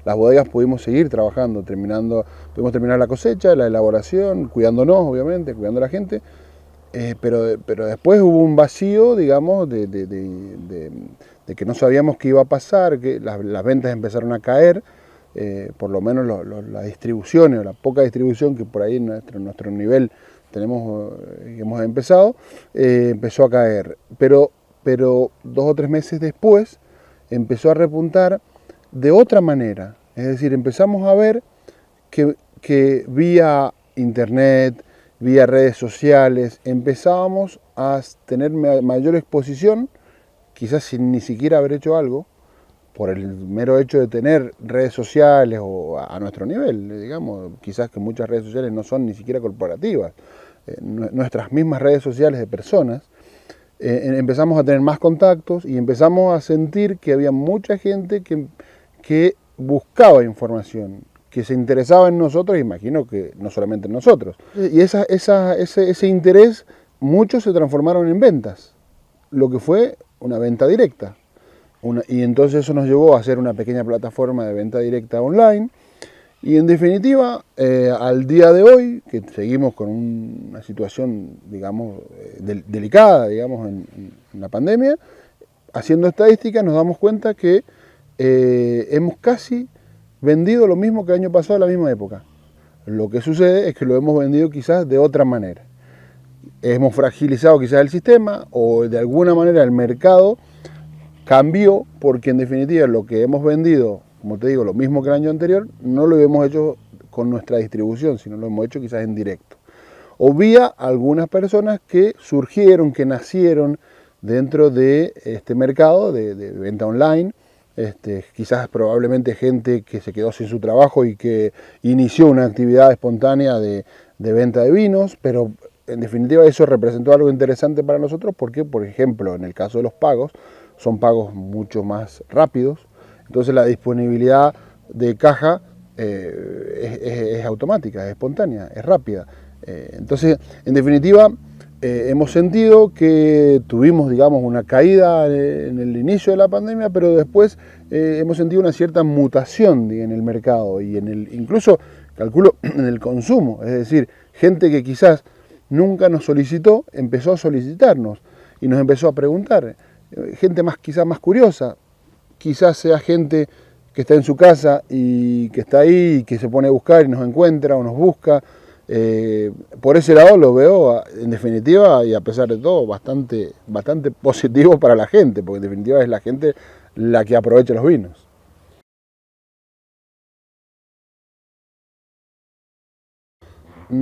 las bodegas pudimos seguir trabajando, pudimos terminar la cosecha, la elaboración, cuidándonos, obviamente, cuidando a la gente, pero después hubo un vacío, digamos, de que no sabíamos qué iba a pasar, que las ventas empezaron a caer, por lo menos las distribuciones, o la poca distribución que por ahí en nuestro nivel tenemos, hemos empezado, empezó a caer. Pero 2 o 3 meses después empezó a repuntar de otra manera. Es decir, empezamos a ver que vía internet, vía redes sociales, empezábamos a tener mayor exposición, quizás sin ni siquiera haber hecho algo, por el mero hecho de tener redes sociales o a nuestro nivel, digamos, quizás que muchas redes sociales no son ni siquiera corporativas, nuestras mismas redes sociales de personas, empezamos a tener más contactos y empezamos a sentir que había mucha gente que buscaba información, que se interesaba en nosotros, imagino que no solamente en nosotros. Y ese interés, muchos se transformaron en ventas, lo que fue una venta directa. Y entonces eso nos llevó a hacer una pequeña plataforma de venta directa online. Y en definitiva, al día de hoy, que seguimos con una situación, digamos, delicada, digamos, en la pandemia, haciendo estadísticas nos damos cuenta que hemos casi vendido lo mismo que el año pasado a la misma época. Lo que sucede es que lo hemos vendido quizás de otra manera. Hemos fragilizado quizás el sistema o de alguna manera el mercado cambió, porque en definitiva lo que hemos vendido, como te digo, lo mismo que el año anterior, no lo hemos hecho con nuestra distribución, sino lo hemos hecho quizás en directo. O vía algunas personas que surgieron, que nacieron dentro de este mercado de venta online, quizás probablemente gente que se quedó sin su trabajo y que inició una actividad espontánea de venta de vinos, pero en definitiva eso representó algo interesante para nosotros porque, por ejemplo, en el caso de los pagos, son pagos mucho más rápidos, entonces la disponibilidad de caja es automática, es espontánea, es rápida. Entonces, en definitiva, hemos sentido que tuvimos, digamos, una caída en el inicio de la pandemia, pero después hemos sentido una cierta mutación en el mercado y incluso, calculo, en el consumo. Es decir, gente que quizás nunca nos solicitó, empezó a solicitarnos y nos empezó a preguntar. Gente quizás más curiosa, quizás sea gente que está en su casa y que está ahí y que se pone a buscar y nos encuentra o nos busca. Por ese lado lo veo, en definitiva, y a pesar de todo, bastante positivo para la gente, porque en definitiva es la gente la que aprovecha los vinos.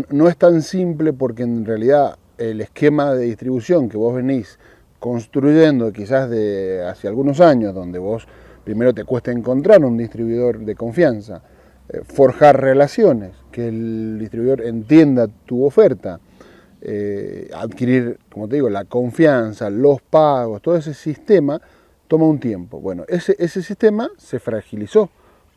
No es tan simple porque en realidad el esquema de distribución que vos venís construyendo quizás de hace algunos años, donde vos primero te cuesta encontrar un distribuidor de confianza, forjar relaciones, que el distribuidor entienda tu oferta, adquirir, como te digo, la confianza, los pagos, todo ese sistema toma un tiempo. Bueno, ese sistema se fragilizó,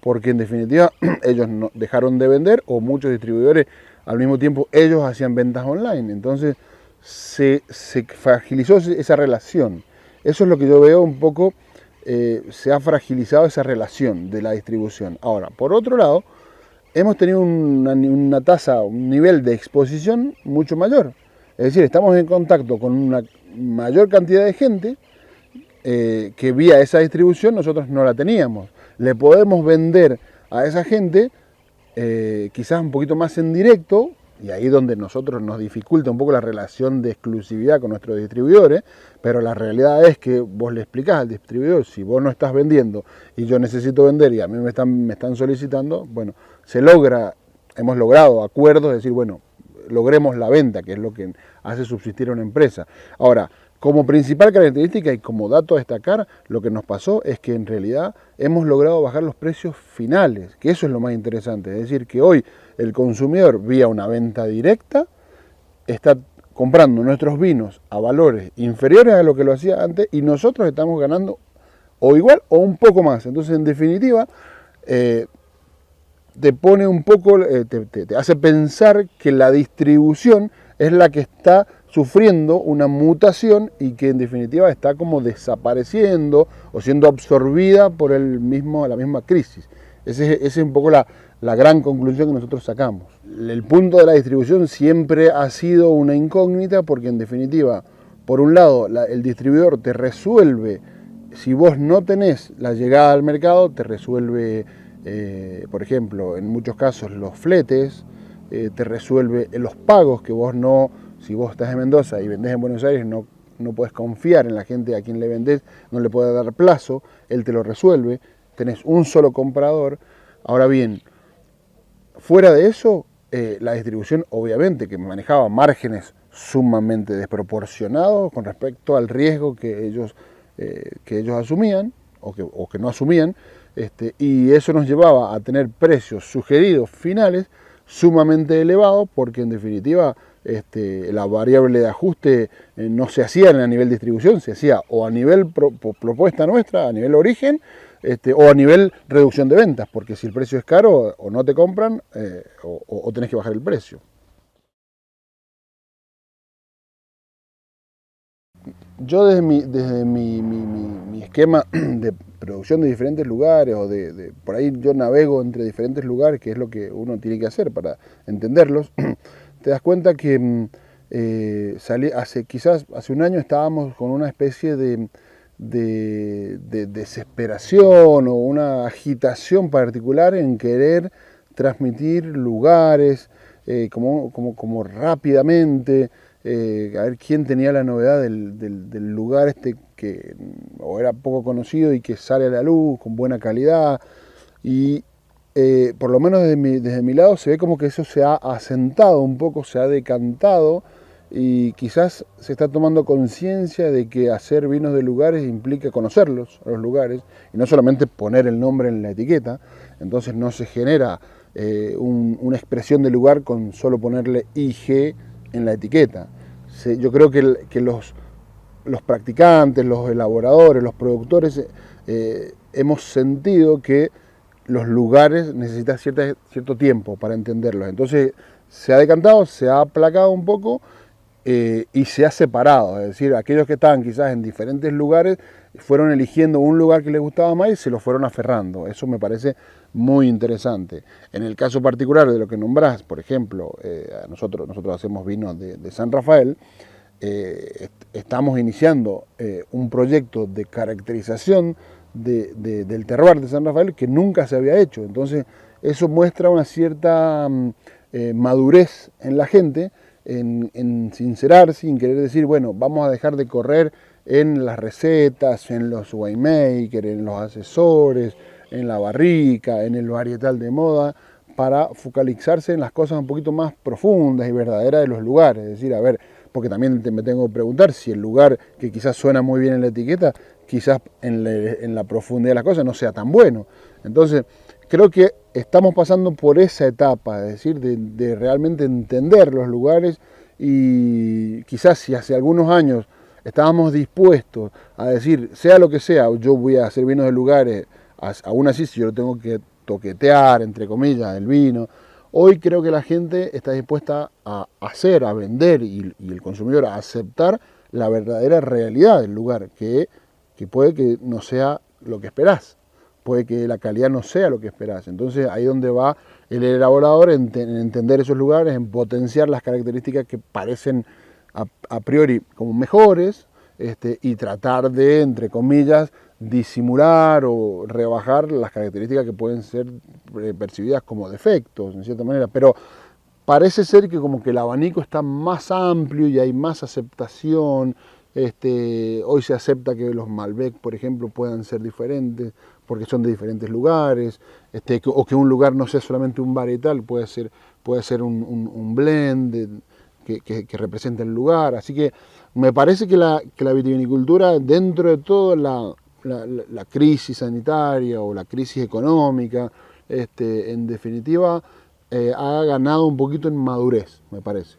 porque en definitiva ellos dejaron de vender, o muchos distribuidores al mismo tiempo ellos hacían ventas online. Entonces se fragilizó esa relación. Eso es lo que yo veo un poco, se ha fragilizado esa relación de la distribución. Ahora, por otro lado, hemos tenido una tasa, un nivel de exposición mucho mayor. Es decir, estamos en contacto con una mayor cantidad de gente que vía esa distribución nosotros no la teníamos. Le podemos vender a esa gente quizás un poquito más en directo, y ahí donde nosotros nos dificulta un poco la relación de exclusividad con nuestros distribuidores, pero la realidad es que vos le explicás al distribuidor, si vos no estás vendiendo y yo necesito vender y a mí me están solicitando, bueno, hemos logrado acuerdos, es decir, bueno, logremos la venta, que es lo que hace subsistir a una empresa. Ahora, como principal característica y como dato a destacar, lo que nos pasó es que en realidad hemos logrado bajar los precios finales, que eso es lo más interesante. Es decir, que hoy el consumidor, vía una venta directa, está comprando nuestros vinos a valores inferiores a lo que lo hacía antes y nosotros estamos ganando o igual o un poco más. Entonces, en definitiva, te pone un poco, te hace pensar que la distribución es la que está sufriendo una mutación y que en definitiva está como desapareciendo o siendo absorbida por la misma crisis. Esa es un poco la gran conclusión que nosotros sacamos. El punto de la distribución siempre ha sido una incógnita porque en definitiva, por un lado, el distribuidor te resuelve, si vos no tenés la llegada al mercado, te resuelve, por ejemplo, en muchos casos los fletes, te resuelve los pagos que vos no, si vos estás en Mendoza y vendés en Buenos Aires, no puedes confiar en la gente a quien le vendés, no le puedes dar plazo, él te lo resuelve, tenés un solo comprador. Ahora bien, fuera de eso, la distribución obviamente que manejaba márgenes sumamente desproporcionados con respecto al riesgo que ellos asumían o que no asumían, y eso nos llevaba a tener precios sugeridos finales sumamente elevados porque en definitiva la variable de ajuste no se hacía a nivel distribución, se hacía o a nivel propuesta nuestra, a nivel origen, o a nivel reducción de ventas, porque si el precio es caro o no te compran o tenés que bajar el precio. Yo desde mi esquema de producción de diferentes lugares, o por ahí yo navego entre diferentes lugares, que es lo que uno tiene que hacer para entenderlos, te das cuenta que quizás hace un año estábamos con una especie de desesperación o una agitación particular en querer transmitir lugares como rápidamente, a ver quién tenía la novedad del lugar que o era poco conocido y que sale a la luz con buena calidad. Y por lo menos desde mi lado se ve como que eso se ha asentado un poco, se ha decantado y quizás se está tomando conciencia de que hacer vinos de lugares implica conocerlos, a los lugares, y no solamente poner el nombre en la etiqueta. Entonces no se genera una expresión de lugar con solo ponerle IG en la etiqueta. Yo creo que los practicantes, los elaboradores, los productores, hemos sentido que los lugares necesitan cierto tiempo para entenderlos. Entonces se ha decantado, se ha aplacado un poco y se ha separado. Es decir, aquellos que estaban quizás en diferentes lugares fueron eligiendo un lugar que les gustaba más y se lo fueron aferrando. Eso me parece muy interesante. En el caso particular de lo que nombrás, por ejemplo, nosotros hacemos vinos de San Rafael. Estamos iniciando un proyecto de caracterización del terroir de San Rafael que nunca se había hecho. Entonces eso muestra una cierta madurez en la gente, en sincerarse, en querer decir, bueno, vamos a dejar de correr en las recetas, en los winemakers, en los asesores, en la barrica, en el varietal de moda, para focalizarse en las cosas un poquito más profundas y verdaderas de los lugares. Es decir, a ver, porque también me tengo que preguntar si el lugar que quizás suena muy bien en la etiqueta, quizás en la profundidad de las cosas no sea tan bueno. Entonces, creo que estamos pasando por esa etapa, es decir, de realmente entender los lugares, y quizás si hace algunos años estábamos dispuestos a decir, sea lo que sea, yo voy a hacer vinos de lugares, aún así si yo lo tengo que toquetear, entre comillas, el vino, hoy creo que la gente está dispuesta a hacer, a vender y el consumidor a aceptar la verdadera realidad del lugar, que puede que no sea lo que esperás, puede que la calidad no sea lo que esperás. Entonces ahí es donde va el elaborador en entender esos lugares, en potenciar las características que parecen a priori como mejores, y tratar de, entre comillas, disimular o rebajar las características que pueden ser percibidas como defectos, en cierta manera. Pero parece ser que como que el abanico está más amplio y hay más aceptación. Hoy se acepta que los Malbec, por ejemplo, puedan ser diferentes porque son de diferentes lugares, o que un lugar no sea solamente un varietal, puede ser un blend que representa el lugar. Así que me parece que la vitivinicultura, dentro de todo la crisis sanitaria o la crisis económica, en definitiva, ha ganado un poquito en madurez, me parece.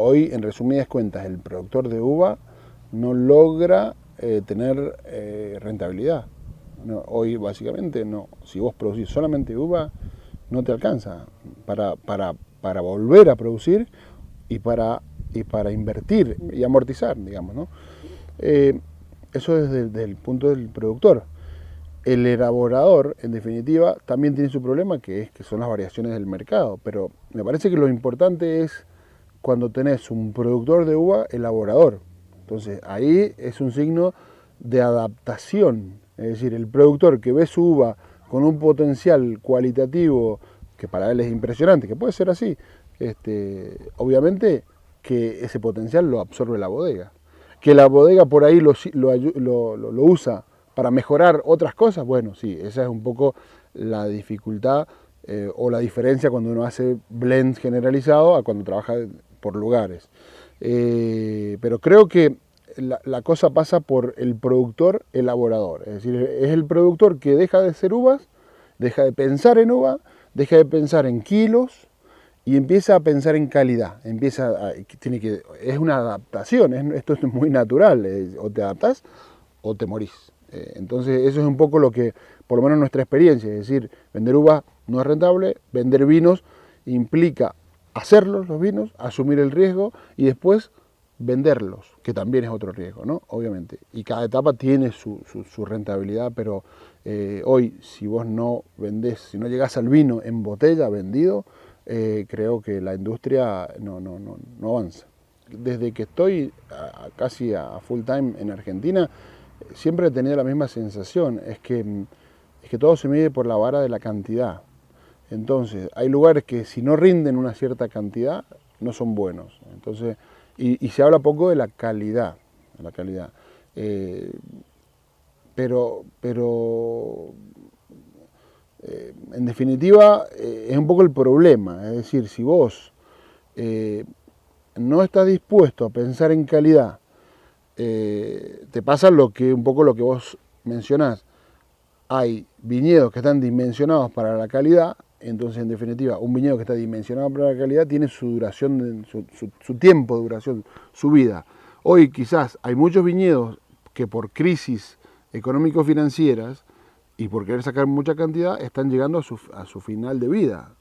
Hoy, en resumidas cuentas, el productor de uva no logra tener rentabilidad. No, hoy, básicamente, no. Si vos producís solamente uva, no te alcanza para volver a producir y para invertir y amortizar, digamos, ¿no? Eso desde el punto del productor. El elaborador, en definitiva, también tiene su problema, que son las variaciones del mercado. Pero me parece que lo importante es cuando tenés un productor de uva, elaborador. Entonces ahí es un signo de adaptación. Es decir, el productor que ve su uva con un potencial cualitativo que para él es impresionante, que puede ser así, obviamente que ese potencial lo absorbe la bodega. Que la bodega por ahí lo usa para mejorar otras cosas, bueno, sí, esa es un poco la dificultad o la diferencia cuando uno hace blends generalizado a cuando trabaja por lugares. Pero creo que la cosa pasa por el productor elaborador, es decir, es el productor que deja de ser uvas, deja de pensar en uva, deja de pensar en kilos y empieza a pensar en calidad. Es una adaptación, esto es muy natural, o te adaptás o te morís. Entonces eso es un poco lo que, por lo menos nuestra experiencia, es decir, vender uva no es rentable, vender vinos implica hacerlos los vinos, asumir el riesgo y después venderlos, que también es otro riesgo, ¿no? Obviamente. Y cada etapa tiene su rentabilidad, pero hoy si vos no vendés, si no llegás al vino en botella vendido, creo que la industria no avanza. Desde que estoy casi a full time en Argentina, siempre he tenido la misma sensación, es que todo se mide por la vara de la cantidad. Entonces, hay lugares que si no rinden una cierta cantidad, no son buenos. Entonces, y se habla poco de la calidad. Pero en definitiva, es un poco el problema. Es decir, si vos no estás dispuesto a pensar en calidad, te pasa un poco lo que vos mencionás. Hay viñedos que están dimensionados para la calidad, entonces en definitiva un viñedo que está dimensionado para la calidad tiene su duración, su tiempo de duración, su vida. Hoy quizás hay muchos viñedos que por crisis económico-financieras y por querer sacar mucha cantidad están llegando a su final de vida.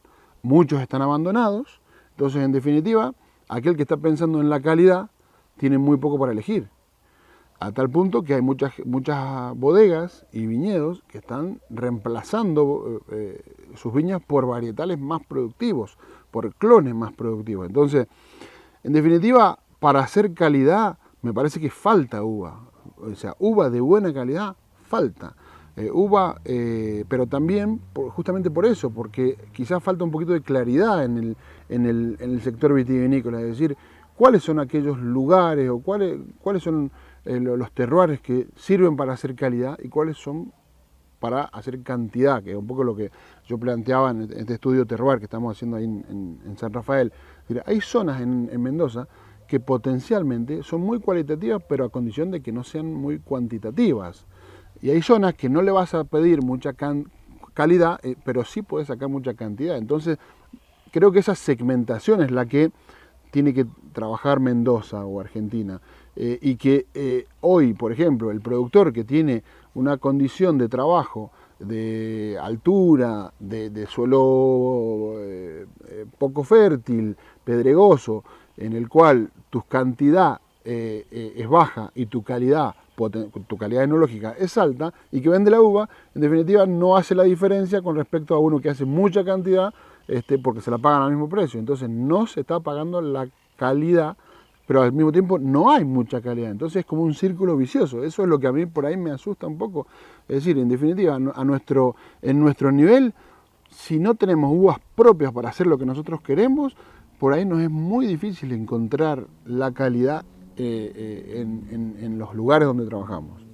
Muchos están abandonados, entonces en definitiva aquel que está pensando en la calidad tiene muy poco para elegir. A tal punto que hay muchas bodegas y viñedos que están reemplazando sus viñas por varietales más productivos, por clones más productivos. Entonces, en definitiva, para hacer calidad me parece que falta uva. O sea, uva de buena calidad falta. Pero también justamente por eso, porque quizás falta un poquito de claridad en el sector vitivinícola, es decir, cuáles son aquellos lugares o cuáles son los terroirs que sirven para hacer calidad y cuáles son para hacer cantidad, que es un poco lo que yo planteaba en este estudio terroir que estamos haciendo ahí en San Rafael. Hay zonas en Mendoza que potencialmente son muy cualitativas, pero a condición de que no sean muy cuantitativas. Y hay zonas que no le vas a pedir mucha calidad, pero sí puedes sacar mucha cantidad. Entonces, creo que esa segmentación es la que tiene que trabajar Mendoza o Argentina. Y que hoy, por ejemplo, el productor que tiene una condición de trabajo, de altura, de suelo poco fértil, pedregoso, en el cual tu cantidad es baja y tu calidad enológica es alta y que vende la uva, en definitiva no hace la diferencia con respecto a uno que hace mucha cantidad porque se la pagan al mismo precio. Entonces no se está pagando la calidad, pero al mismo tiempo no hay mucha calidad. Entonces es como un círculo vicioso. Eso es lo que a mí por ahí me asusta un poco. Es decir, en definitiva, en nuestro nivel, si no tenemos uvas propias para hacer lo que nosotros queremos, por ahí nos es muy difícil encontrar la calidad en los lugares donde trabajamos.